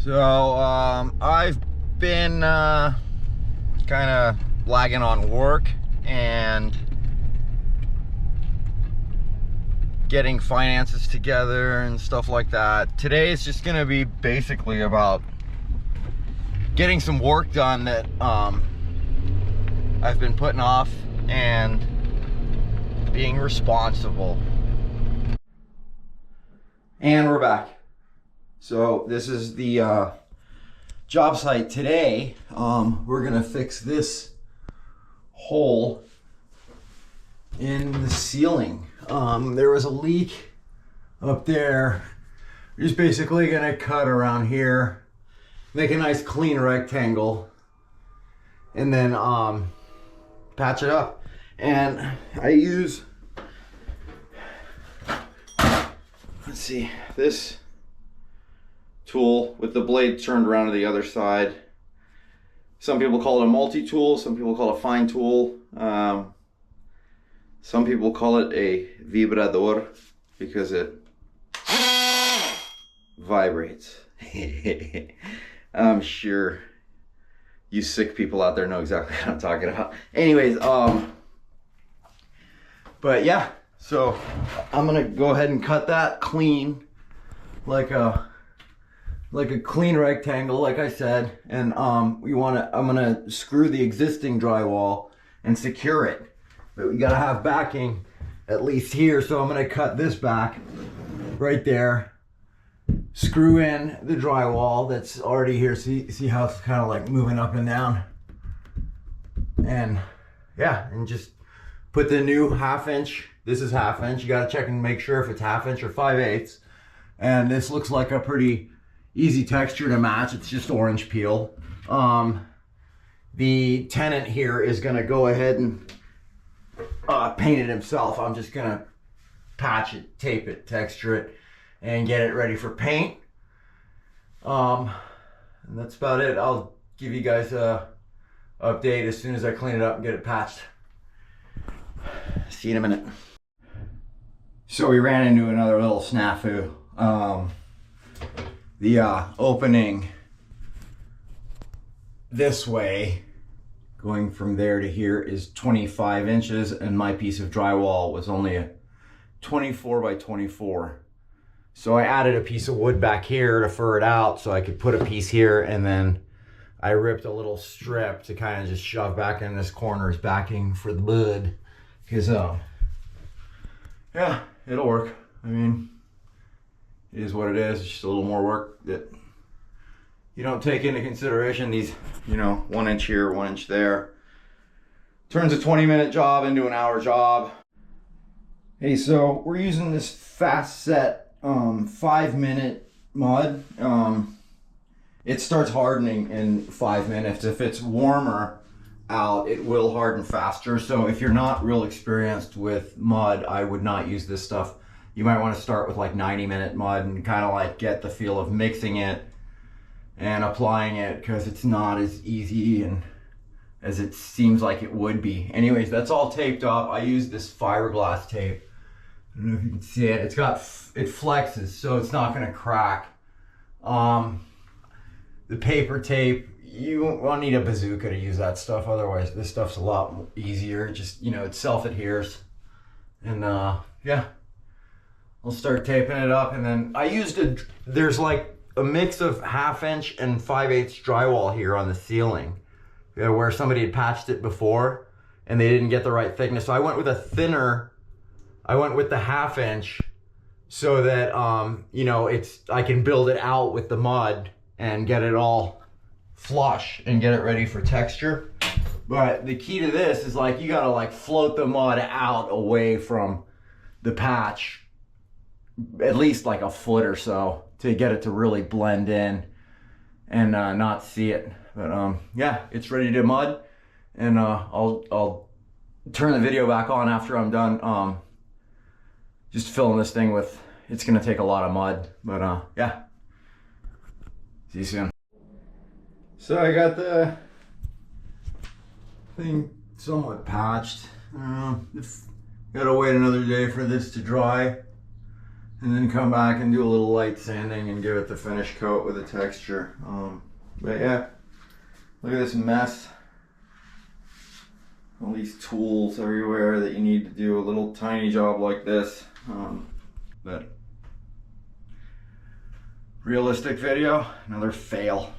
So I've been kind of lagging on work and getting finances together and stuff like that. Today is just gonna be basically about getting some work done that I've been putting off and being responsible. And we're back. So this is the job site today. We're gonna fix this hole in the ceiling. There was a leak up there. We're just basically gonna cut around here, make a nice clean rectangle, and then patch it up. And I use, let's see, this tool with the blade turned around to the other side. Some people call it a multi-tool, some people call it a fine tool. Some people call it a vibrador because it vibrates. I'm sure you sick people out there know exactly what I'm talking about. Anyways, but yeah, so I'm gonna go ahead and cut that clean, like a clean rectangle, like I said, and I'm gonna screw the existing drywall and secure it. But we gotta have backing at least here, so I'm gonna cut this back right there, screw in the drywall that's already here. See how it's kind of like moving up and down, and yeah, and just put the new 1/2 inch. This is 1/2 inch. You gotta check and make sure if it's 1/2 inch or 5/8. And this looks like a pretty easy texture to match. It's just orange peel. The tenant here is gonna go ahead and paint it himself. I'm just gonna patch it, tape it, texture it, and get it ready for paint. And that's about it. I'll give you guys a update as soon as I clean it up and get it patched. See you in a minute. So we ran into another little snafu. The opening this way, going from there to here, is 25 inches, and my piece of drywall was only a 24 by 24. So I added a piece of wood back here to fur it out so I could put a piece here, and then I ripped a little strip to kind of just shove back in this corner as backing for the wood. Because yeah, it'll work. I mean, it is what it is. It's just a little more work that you don't take into consideration. These, 1 inch here, 1 inch there. Turns a 20-minute job into an hour job. Hey, so we're using this fast set 5-minute mud. It starts hardening in 5 minutes. If it's warmer out, it will harden faster. So if you're not real experienced with mud, I would not use this stuff. You might want to start with like 90-minute mud and kind of like get the feel of mixing it and applying it, because it's not as easy and as it seems like it would be. Anyways, that's all taped up. I use this fiberglass tape. I don't know if you can see it. It flexes, so it's not going to crack. The paper tape, you won't need a bazooka to use that stuff. Otherwise, this stuff's a lot easier. It just, it self-adheres. And yeah, I'll start taping it up. And then I used there's like a mix of 1/2 inch and 5/8 drywall here on the ceiling, where somebody had patched it before and they didn't get the right thickness. So I went with a thinner, I went with the 1/2 inch so that, I can build it out with the mud and get it all flush and get it ready for texture. But the key to this is like, you gotta like float the mud out away from the patch, at least like a foot or so, to get it to really blend in and not see it. But yeah, it's ready to mud, and I'll turn the video back on after I'm done. Just filling this thing with, it's gonna take a lot of mud, but yeah. See you soon. So I got the thing somewhat patched. Gotta wait another day for this to dry. and then come back and do a little light sanding and give it the finish coat with a texture. But yeah, look at this mess. All these tools everywhere that you need to do a little tiny job like this. But realistic video, another fail.